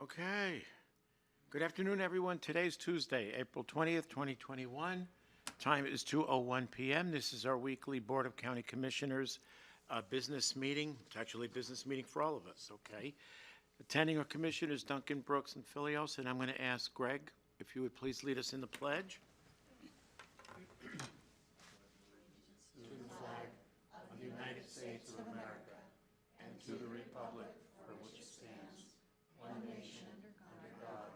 Okay. Good afternoon, everyone. Today's Tuesday, April 20th, 2021. Time is 2:01 p.m. This is our weekly Board of County Commissioners business meeting. It's actually a business meeting for all of us, okay? Attending our commissioners Duncan, Brooks, and Filios, and I'm going to ask Greg if you would please lead us in the pledge. To the flag of the United States of America and to the republic for which it stands, one nation, under God,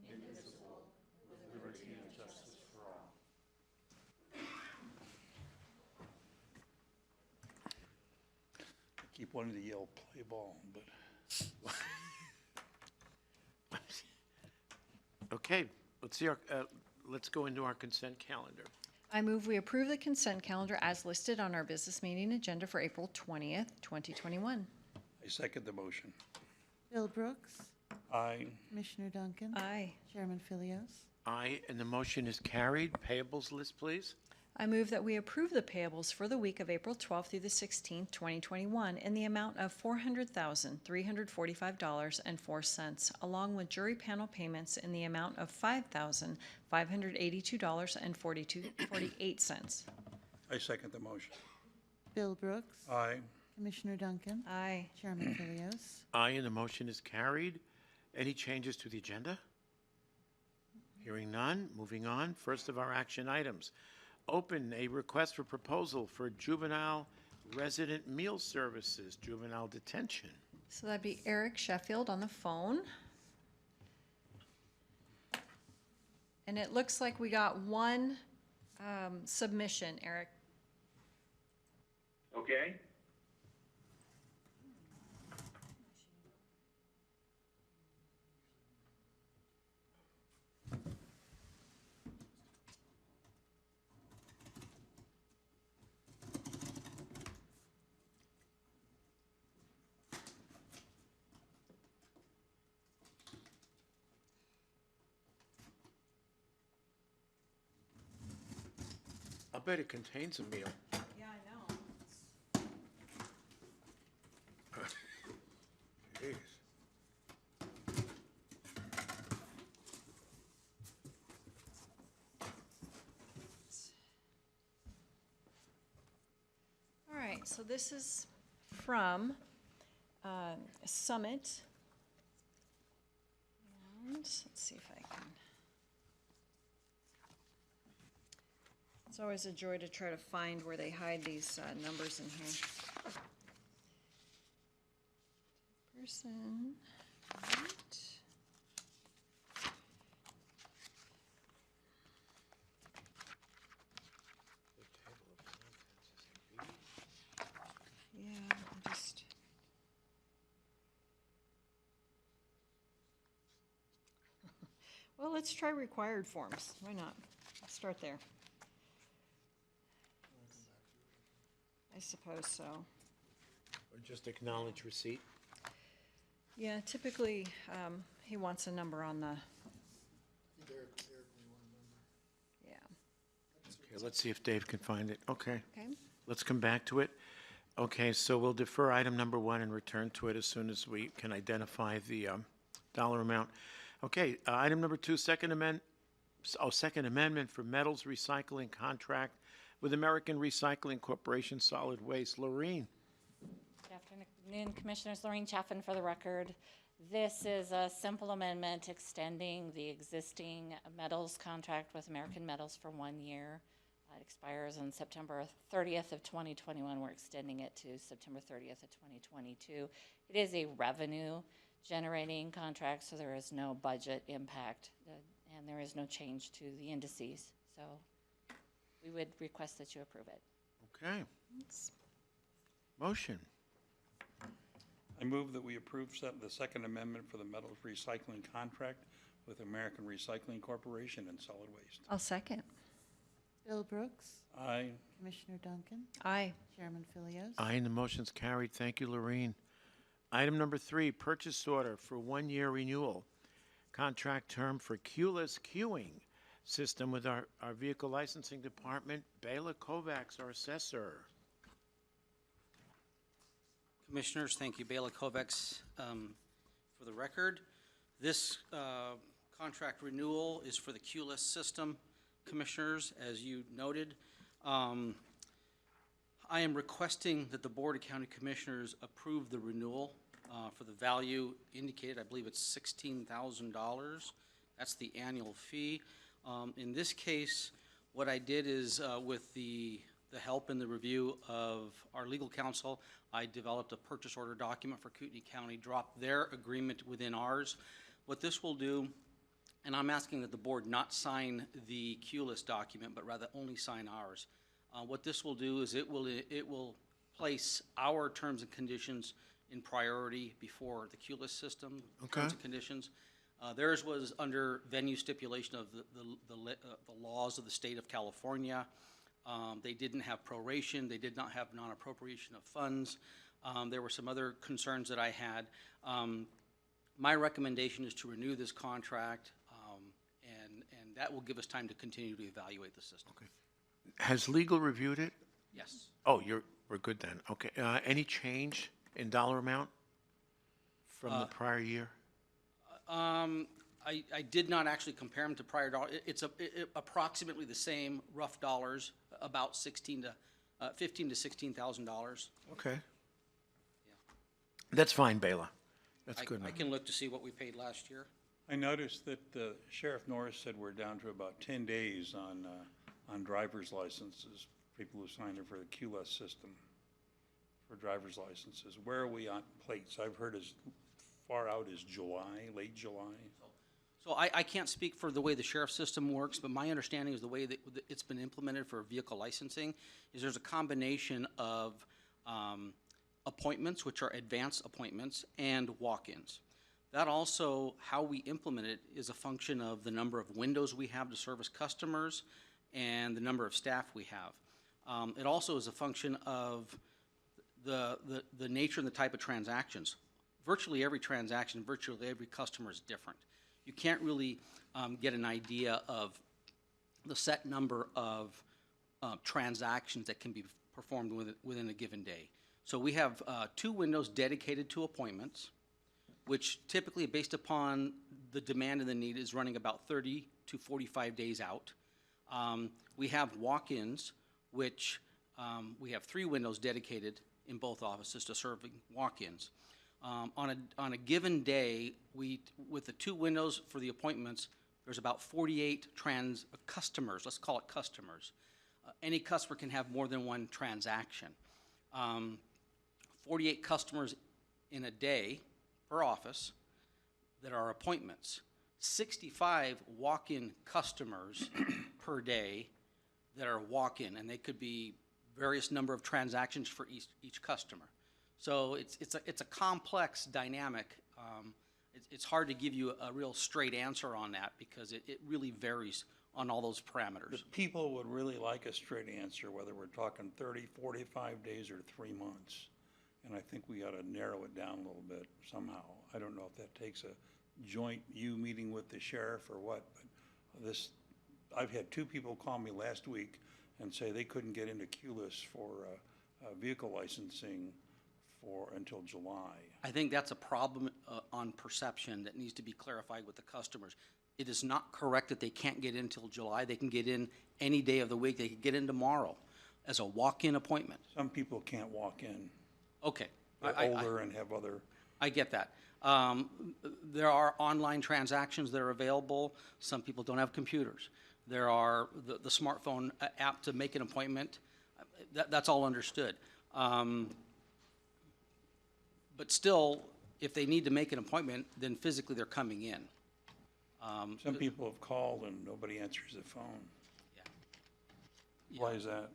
indivisible, with liberty and justice for all. I keep wanting to yell play ball, but Okay, let's go into our consent calendar. I move we approve the consent calendar as listed on our business meeting agenda for April 20th, 2021. I second the motion. Bill Brooks, Aye. Commissioner Duncan. Aye. Chairman Filios. Aye, and the motion is carried. Payables list, please. I move that we approve the payables for the week of April 12th through the 16th, 2021 in the amount of $400,345.04, along with jury panel payments in the amount of $5,582.48. I second the motion. Bill Brooks, Aye. Commissioner Duncan. Aye. Chairman Filios. Aye, and the motion is carried. Any changes to the agenda? Hearing none, moving on. First of our action items. Open a request for proposal for juvenile resident meal services, juvenile detention. So that'd be Eric Sheffield on the phone. And it looks like we got one submission, Eric. Okay. I'll bet it contains a meal. Yeah, I know. Jeez. All right, so this is from Summit. And let's see if I can. It's always a joy to try to find where they hide these numbers in here. Person. Right. Yeah, I just. Well, let's try required forms. Why not? Let's start there. I suppose so. Or just acknowledge receipt. Yeah, typically, he wants a number on the. Yeah. Okay, let's see if Dave can find it. Okay, Okay. let's come back to it. Okay, so we'll defer item number 1 and return to it as soon as we can identify the dollar amount. Okay, item number 2, Second Amendment for metals recycling contract with American Recycling Corporation Solid Waste. Lorene. Good afternoon, Commissioners. Lorene Chaffin for the record. This is a simple amendment extending the existing metals contract with American Metals for 1 year. It expires on September 30th of 2021. We're extending it to September 30th of 2022. It is a revenue generating contract, so there is no budget impact and there is no change to the indices. So we would request that you approve it. Okay. Motion. I move that we approve the Second Amendment for the metals recycling contract with American Recycling Corporation and Solid Waste. I'll second. Bill Brooks, Aye. Commissioner Duncan. Aye. Chairman Filios. Aye, and the motion's carried. Thank you, Lorene. Item number 3, purchase order for 1-year renewal. Contract term for keyless queuing system with our vehicle licensing department. Bela Kovacs, our assessor. Commissioners, thank you. Bela Kovacs for the record. This contract renewal is for the Q-List system, Commissioners, as you noted. I am requesting that the Board of County Commissioners approve the renewal for the value indicated. I believe it's $16,000. That's the annual fee. In this case, what I did is, with the help and the review of our legal counsel, I developed a purchase order document for Kootenai County, dropped their agreement within ours. What this will do, and I'm asking that the board not sign the Q-List document, but rather only sign ours. What this will do is it will place our terms and conditions in priority before the Q-List system terms and conditions. Theirs was under venue stipulation of the laws of the state of California. They didn't have proration. They did not have non-appropriation of funds. There were some other concerns that I had. My recommendation is to renew this contract, and that will give us time to continue to evaluate the system. Okay. Has legal reviewed it? Yes. Oh, we're good then. Okay. Any change in dollar amount from the prior year? I did not actually compare them to prior dollars. It's approximately the same, rough dollars, about $15,000 to $16,000. Okay. That's fine, Bela. That's good I enough. can look to see what we paid last year. I noticed that Sheriff Norris said we're down to about 10 days on driver's licenses, people who signed up for the QLS system for driver's licenses. Where are we on plates? I've heard as far out as July, late July. So I can't speak for the way the sheriff's system works, but my understanding is the way that it's been implemented for vehicle licensing is there's a combination of appointments, which are advance appointments, and walk-ins. That also, how we implement it is a function of the number of windows we have to service customers and the number of staff we have. It also is a function of the nature and the type of transactions. Virtually every transaction, virtually every customer is different. You can't really get an idea of the set number of transactions that can be performed within a given day. So we have 2 windows dedicated to appointments, which typically, based upon the demand and the need, is running about 30 to 45 days out. We have walk-ins, which we have 3 windows dedicated in both offices to serving walk-ins. On a given day, with the 2 windows for the appointments, there's about 48 customers. Let's call it customers. Any customer can have more than one transaction. 48 customers in a day per office that are appointments. 65 walk-in customers per day that are walk-in, and they could be various number of transactions for each customer. So it's a complex dynamic. It's hard to give you a real straight answer on that because it really varies on all those parameters. But people would really like a straight answer, whether we're talking 30, 45 days or 3 months. And I think we ought to narrow it down a little bit somehow. I don't know if that takes a joint meeting with the sheriff or what, but I've had 2 people call me last week and say they couldn't get into QLIS for vehicle licensing until July. I think that's a problem on perception that needs to be clarified with the customers. It is not correct that they can't get in until July. They can get in any day of the week. They can get in tomorrow as a walk-in appointment. Some people can't walk in. Okay. They're older and have other. I get that. There are online transactions that are available. Some people don't have computers. There are the smartphone app to make an appointment. That's all understood. But still, if they need to make an appointment, then physically they're coming in. Some people have called and nobody answers the phone. Yeah. Why is that?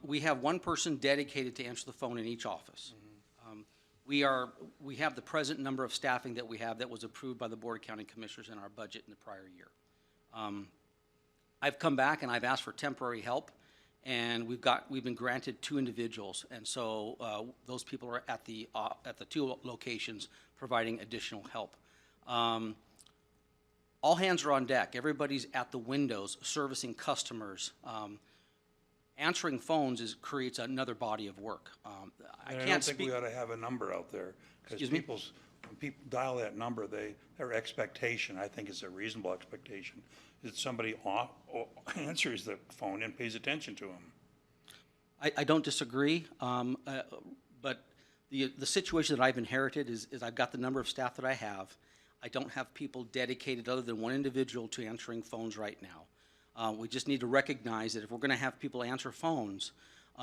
We have 1 person dedicated to answer the phone in each office. We have the present number of staffing that we have that was approved by the Board of County Commissioners in our budget in the prior year. I've come back and I've asked for temporary help, and we've been granted 2 individuals, and so those people are at the 2 locations providing additional help. All hands are on deck. Everybody's at the windows servicing customers. Answering phones creates another body of work. I don't think we ought to have a number out there because Excuse me? people's when people dial that number, their expectation, I think is a reasonable expectation, is that somebody answers the phone and pays attention to them. I don't disagree, but the situation that I've inherited is I've got the number of staff that I have. I don't have people dedicated other than one individual to answering phones right now. We just need to recognize that if we're going to have people answer phones,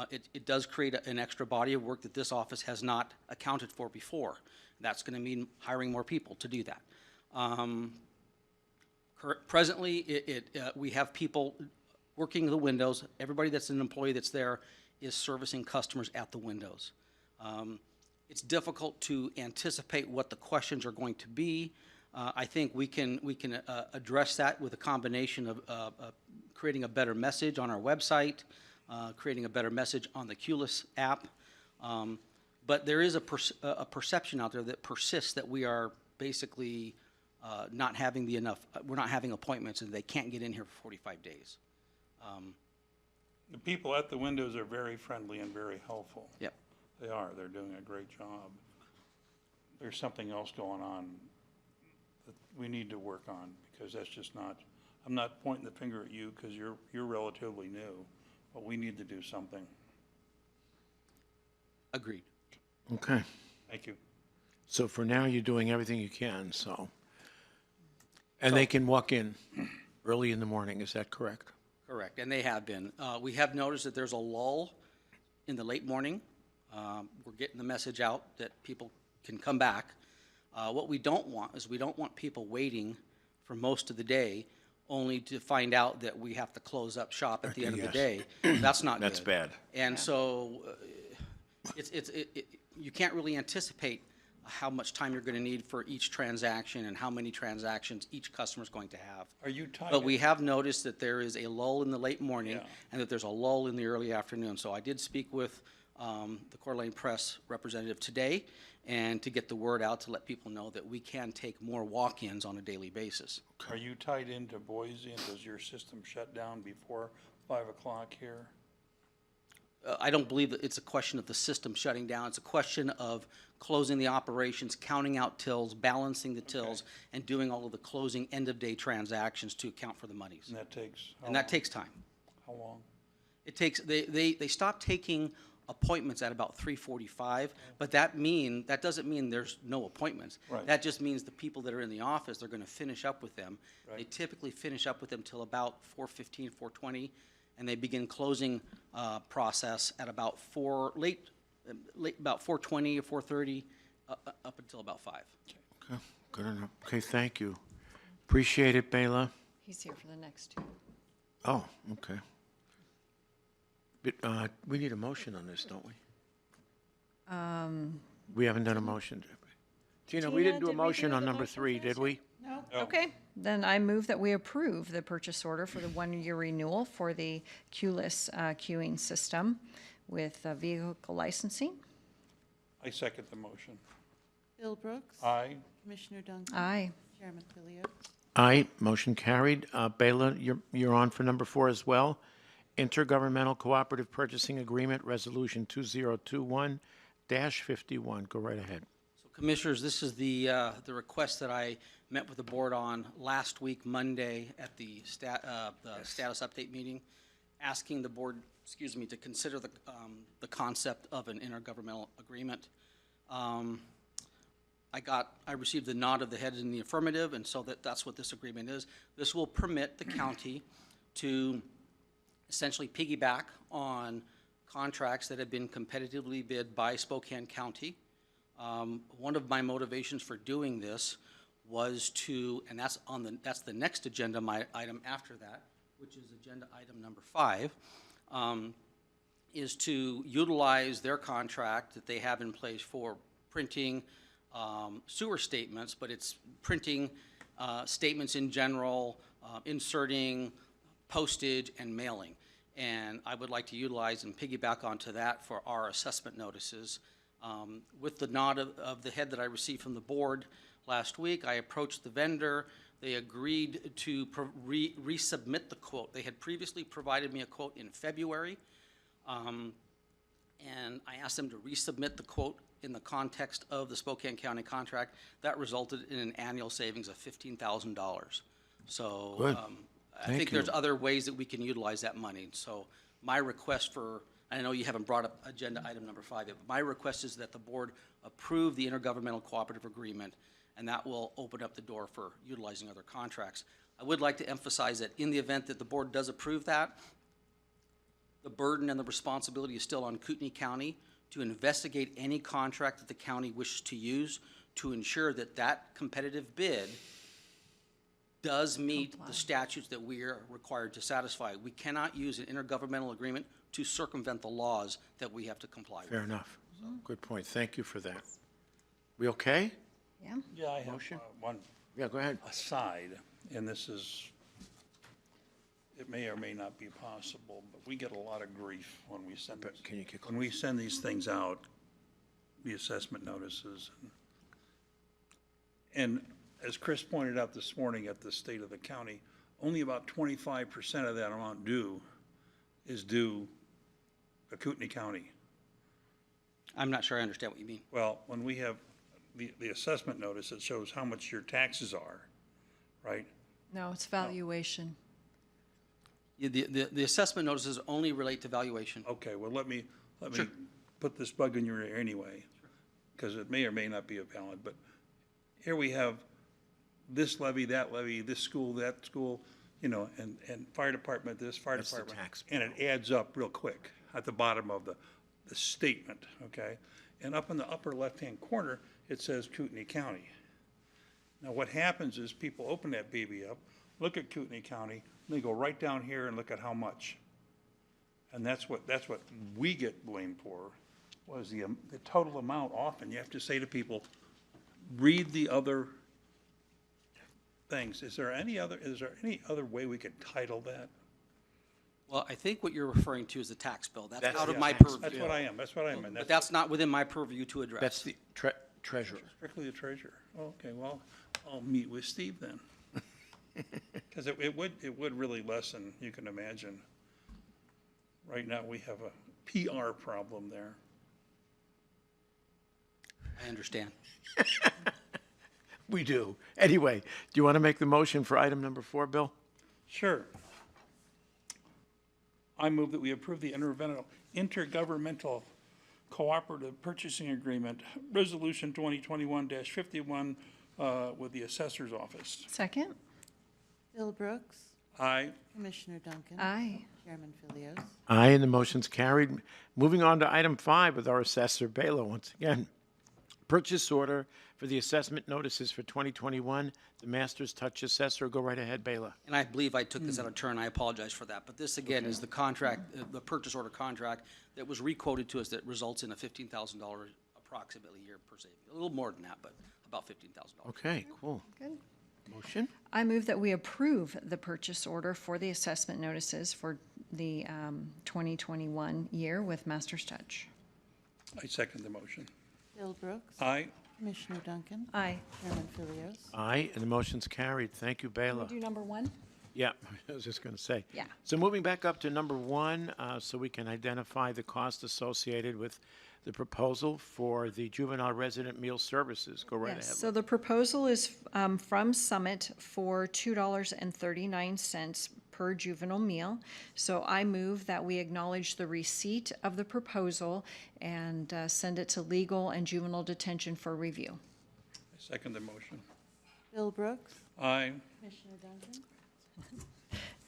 it does create an extra body of work that this office has not accounted for before. That's going to mean hiring more people to do that. Presently, we have people working the windows. Everybody that's an employee that's there is servicing customers at the windows. It's difficult to anticipate what the questions are going to be. I think we can address that with a combination of creating a better message on our website, creating a better message on the QLIS app. But there is a perception out there that persists that we are basically not having we're not having appointments and they can't get in here for 45 days. The people at the windows are very friendly and very helpful. Yep. They are. They're doing a great job. There's something else going on that we need to work on, because that's just not, I'm not pointing the finger at you because you're relatively new, but we need to do something. Agreed. Okay. Thank you. So for now, you're doing everything you can, so. And they can walk in early in the morning, is that correct? Correct, and they have been. We have noticed that there's a lull in the late morning. We're getting the message out that people can come back. What we don't want is we don't want people waiting for most of the day only to find out that we have to close up shop at the end of the day. That's not good. That's bad. And so you can't really anticipate how much time you're going to need for each transaction and how many transactions each customer is going to have. Are you tied? But we have noticed that there is a lull in the late morning and that there's a lull in the early afternoon. So I did speak with the Coeur d'Alene Press representative today and to get the word out to let people know that we can take more walk-ins on a daily basis. Are you tied into Boise, and does your system shut down before 5 o'clock here? I don't believe that it's a question of the system shutting down. It's a question of closing the operations, counting out tills, balancing the tills, and doing all of the closing end-of-day transactions to account for the monies. And that takes how And that long? takes time. How long? It takes, they stop taking appointments at about 3:45, but that doesn't mean there's no appointments. Right. That just means the people that are in the office, they're gonna finish up with them. They Right. typically finish up with them till about 4:15, 4:20, and they begin closing process at about about 4:20 or 4:30, up until about 5. Okay, good enough. Okay, thank you. Appreciate it, Bela. He's here for the next two. Oh, okay. But, we need a motion on this, don't we? We haven't done a motion, did we? Tina, we didn't do a did we motion do on the number motion 3, did first? we? No. Okay, then I move that we approve the purchase order for the one-year renewal for the QLIS queuing system with vehicle licensing. I second the motion. Bill Brooks. Aye. Commissioner Duncan. Aye. Chairman Philios. Aye, motion carried. Bela, you're on for number 4 as well. Intergovernmental Cooperative Purchasing Agreement, Resolution 2021-51. Go right ahead. So Commissioners, this is the request that I met with the board on last week, Monday, at the status update meeting, asking the board, to consider the concept of an intergovernmental agreement. I received the nod of the head in the affirmative, and so that's what this agreement is. This will permit the county to essentially piggyback on contracts that have been competitively bid by Spokane County. One of my motivations for doing this was to, and that's the next agenda item after that, which is agenda item number 5, is to utilize their contract that they have in place for printing sewer statements, but it's printing statements in general, inserting postage and mailing. And I would like to utilize and piggyback onto that for our assessment notices. With the nod of the head that I received from the board last week, I approached the vendor. They agreed to resubmit the quote. They had previously provided me a quote in February. And I asked them to resubmit the quote in the context of the Spokane County contract. That resulted in an annual savings of $15,000. So Good. I Thank think there's you. other ways that we can utilize that money. So my request for, I know you haven't brought up agenda item number 5 yet, but my request is that the board approve the intergovernmental cooperative agreement, and that will open up the door for utilizing other contracts. I would like to emphasize that in the event that the board does approve that, the burden and the responsibility is still on Kootenai County to investigate any contract that the county wishes to use to ensure that that competitive bid does meet the statutes that we are required to satisfy. We cannot use an intergovernmental agreement to circumvent the laws that we have to comply with. Fair enough. Good point. Thank you for that. We okay? Yeah? Yeah, I have Motion? one Yeah, go ahead. aside, and this is, it may or may not be possible, but we get a lot of grief when we send, But can you get when we send these things out, the assessment notices. And as Chris pointed out this morning at the State of the County, only about 25% of that amount due is due to Kootenai County. I'm not sure I understand what you mean. Well, when we have the assessment notice, it shows how much your taxes are, right? No, it's valuation. Yeah, the assessment notices only relate to valuation. Okay, well, let me Sure. put this bug in your ear anyway, because it may or may not be valid, but here we have this levy, this school, that school, you know, and fire department, this, fire That's the department. tax And it adds up real quick at the bottom of the statement, okay? And up in the upper left-hand corner, it says Kootenai County. Now, what happens is people open that baby up, look at Kootenai County, and they go right down here and look at how much. And that's what we get blamed for, was the total amount. Often, you have to say to people, read the other things. Is there any other way we could title that? Well, I think what you're referring to is the tax bill. That's That's out of the my tax purview. That's what I am, that's what I am. And But that's that's not within my purview to address. That's the treasurer. strictly the treasurer. Okay, well, I'll meet with Steve then. Because it would really lessen, you can imagine. Right now, we have a PR problem there. I understand. We do. Anyway, do you want to make the motion for item number 4, Bill? Sure. I move that we approve the intergovernmental cooperative purchasing agreement, Resolution 2021-51, with the Assessor's Office. Second? Bill Brooks. Aye. Commissioner Duncan. Aye. Chairman Philios. Aye, and the motion's carried. Moving on to item 5 with our assessor, Bela, once again. Purchase order for the assessment notices for 2021. The Master's Touch Assessor. Go right ahead, Bela. And I believe I took this out of turn. I apologize for that. But this, again, is the contract, the purchase order contract that was requoted to us that results in a $15,000 approximately year per saving. A little more than that, but about $15,000. Okay, cool. Good. Motion? I move that we approve the purchase order for the assessment notices for the 2021 year with Master's Touch. I second the motion. Bill Brooks. Aye. Commissioner Duncan. Aye. Chairman Philios. Aye, and the motion's carried. Thank you, Bela. Do number 1? Yeah, I was just going to say. Yeah. So moving back up to number 1, so we can identify the cost associated with the proposal for the juvenile resident meal services. Go right ahead. Yes, so the proposal is from Summit for $2.39 per juvenile meal. So I move that we acknowledge the receipt of the proposal and send it to legal and juvenile detention for review. I second the motion. Bill Brooks. Aye. Commissioner Duncan.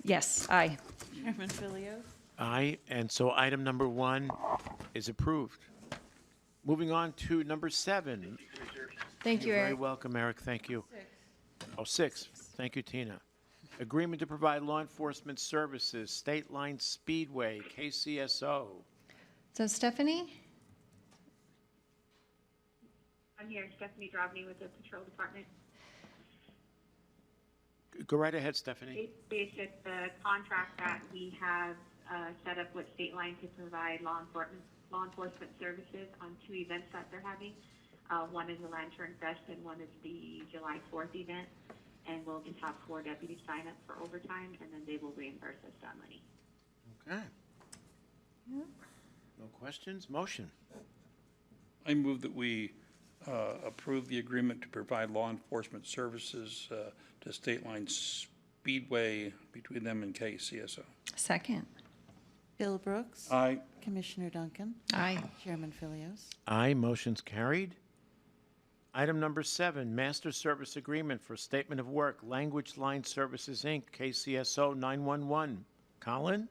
Yes, aye. Chairman Philios. Aye, and so item number 1 is approved. Moving on to number 7. Thank you, You're very Eric. welcome, Eric. Thank you. 6. Thank you, Tina. Agreement to provide law enforcement services, State Line Speedway, KCSO. So Stephanie? I'm here, Stephanie Drobny with the Patrol Department. Go right ahead, Stephanie. It's just the contract that we have set up with State Line to provide law enforcement services on 2 events that they're having. One is the Lantern Fest and one is the July 4th event. And we'll just have 4 deputies sign up for overtime, and then they will reimburse us that money. Okay. No questions? Motion. I move that we approve the agreement to provide law enforcement services to State Line Speedway between them and KCSO. Second. Bill Brooks. Aye. Commissioner Duncan. Aye. Chairman Philios. Aye, motion's carried. Item number 7, Master Service Agreement for Statement of Work, Language Line Services, Inc., KCSO 911. Collin?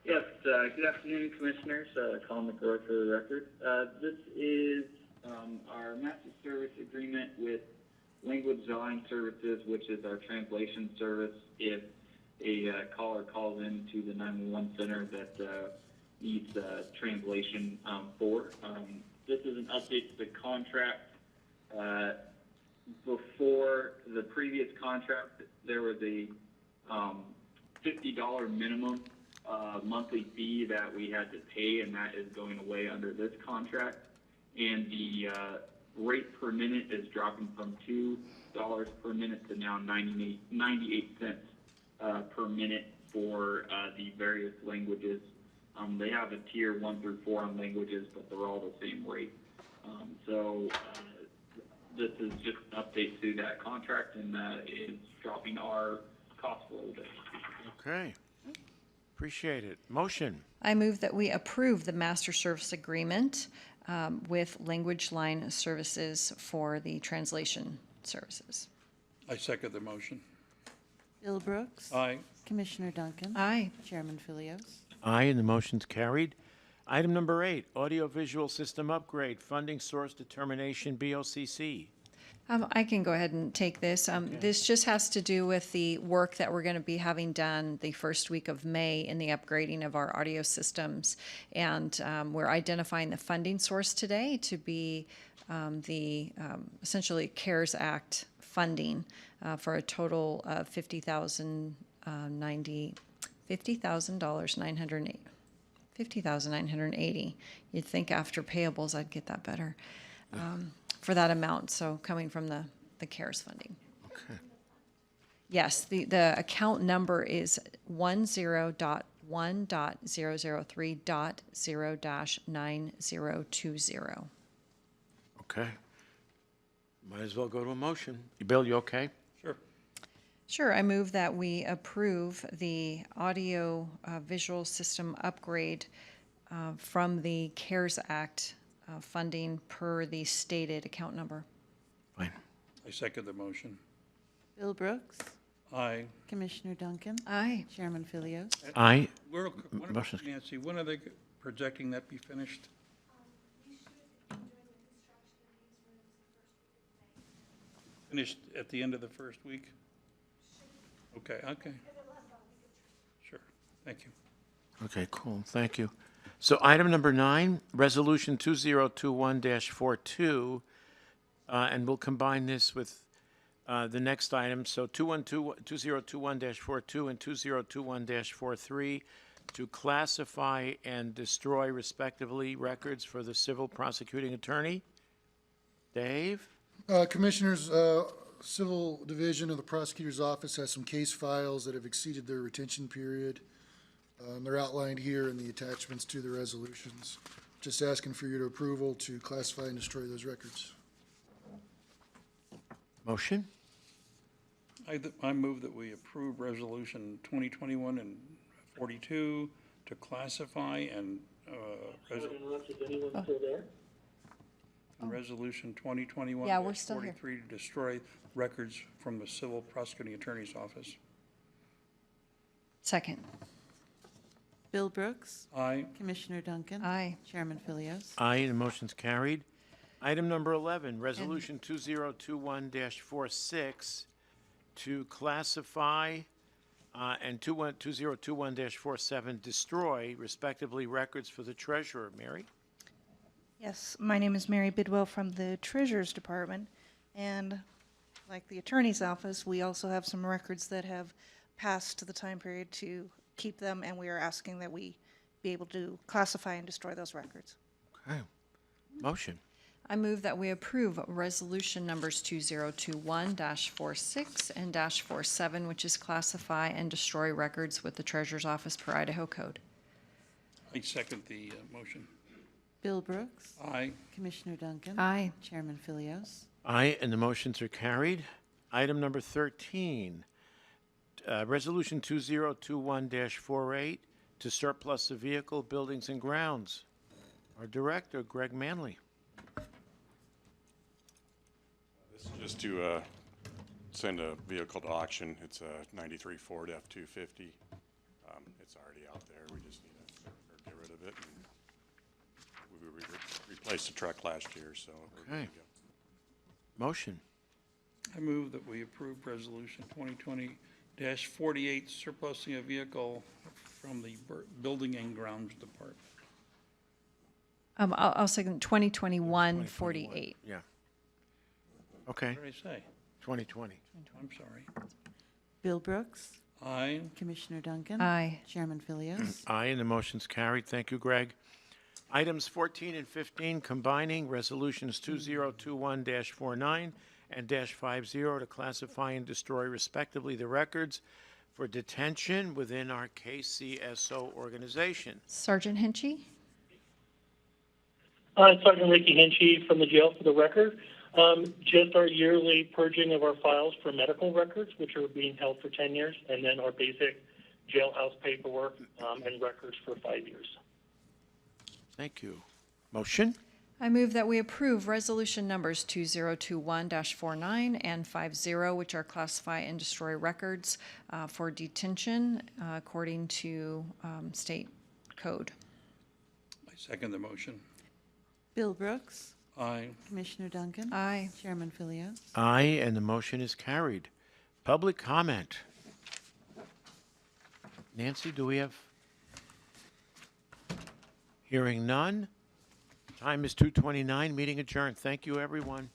Yes, good afternoon, Commissioners. Collin McRoy for the record. This is our master service agreement with Language Line Services, which is our translation service if a caller calls into the 911 center that needs translation for. This is an update to the contract. Before the previous contract, there was a $50 minimum monthly fee that we had to pay, and that is going away under this contract. And the rate per minute is dropping from $2 per minute to now 98 cents per minute for the various languages. They have a tier 1 through 4 on languages, but they're all the same rate. This is just an update to that contract, and is dropping our cost a little bit. Okay. Appreciate it. Motion. I move that we approve the master service agreement with Language Line Services for the translation services. I second the motion. Bill Brooks. Aye. Commissioner Duncan. Aye. Chairman Philios. Aye, and the motion's carried. Item number 8, Audiovisual System Upgrade, Funding Source Determination, BOCC. I can go ahead and take this. This just has to do with the work that we're going to be having done the first week of May in the upgrading of our audio systems. And we're identifying the funding source today to be the essentially CARES Act funding for a total of $50,980. You'd think after payables I'd get that better. For that amount, so coming from the CARES funding. Okay. Yes, the account number is 10.1.003.0-9020. Okay. Might as well go to a motion. Bill, you okay? Sure. Sure, I move that we approve the audio visual system upgrade from the CARES Act funding per the stated account number. Fine. I second the motion. Bill Brooks. Aye. Commissioner Duncan. Aye. Chairman Philios. Aye. Nancy, when are they projecting that be finished? Finished at the end of the first week? Okay. Sure, thank you. Okay, cool. Thank you. So item number 9, Resolution 2021-42, and we'll combine this with the next item. So 2021-42 and 2021-43 to classify and destroy respectively records for the civil prosecuting attorney. Dave? Commissioners, Civil Division of the Prosecutor's Office has some case files that have exceeded their retention period. They're outlined here in the attachments to the resolutions. Just asking for your approval to classify and destroy those records. Motion? I move that we approve Resolution 2021 and 42 to classify and Resolution 2021 Yeah, we're still here. 43 to destroy records from the Civil Prosecuting Attorney's Office. Second. Bill Brooks. Aye. Commissioner Duncan. Aye. Chairman Philios. Aye, the motion's carried. Item number 11, Resolution 2021-46 to classify and 2021-47 destroy respectively records for the treasurer. Mary? Yes, my name is Mary Bidwell from the Treasurer's Department, and like the Attorney's Office, we also have some records that have passed the time period to keep them, and we are asking that we be able to classify and destroy those records. Okay. Motion? I move that we approve resolution numbers 2021-46 and -47, which is classify and destroy records with the Treasurer's Office per Idaho Code. I second the motion. Bill Brooks. Aye. Commissioner Duncan. Aye. Chairman Philios. Aye, and the motions are carried. Item number 13, Resolution 2021-48 to surplus a vehicle, buildings, and grounds. Our Director, Greg Manley. This is just to send a vehicle to auction. It's a '93 Ford F-250. It's already out there. We just need to get rid of it. And we replaced the truck last year, so we're good Okay. to go. Motion. I move that we approve resolution 2020-48 surplusing a vehicle from the Building and Grounds Department. I'll second 2021-48. Yeah. Okay, What did I say? 2020. I'm sorry. Bill Brooks. Aye. Commissioner Duncan. Aye. Chairman Philios. Aye, and the motion's carried. Thank you, Greg. Items 14 and 15, combining resolutions 2021-49 and -50 to classify and destroy respectively the records for detention within our KCSO organization. Sergeant Hinchy? Sergeant Ricky Hinchy from the jail for the record. Just our yearly purging of our files for medical records, which are being held for 10 years, and then our basic jailhouse paperwork and records for 5 years. Thank you. Motion? I move that we approve resolution numbers 2021-49 and 50, which are classify and destroy records for detention according to state code. I second the motion. Bill Brooks. Aye. Commissioner Duncan. Aye. Chairman Philios. Aye, and the motion is carried. Public comment. Nancy, do we have? Hearing none. Time is 2:29. Meeting adjourned. Thank you, everyone.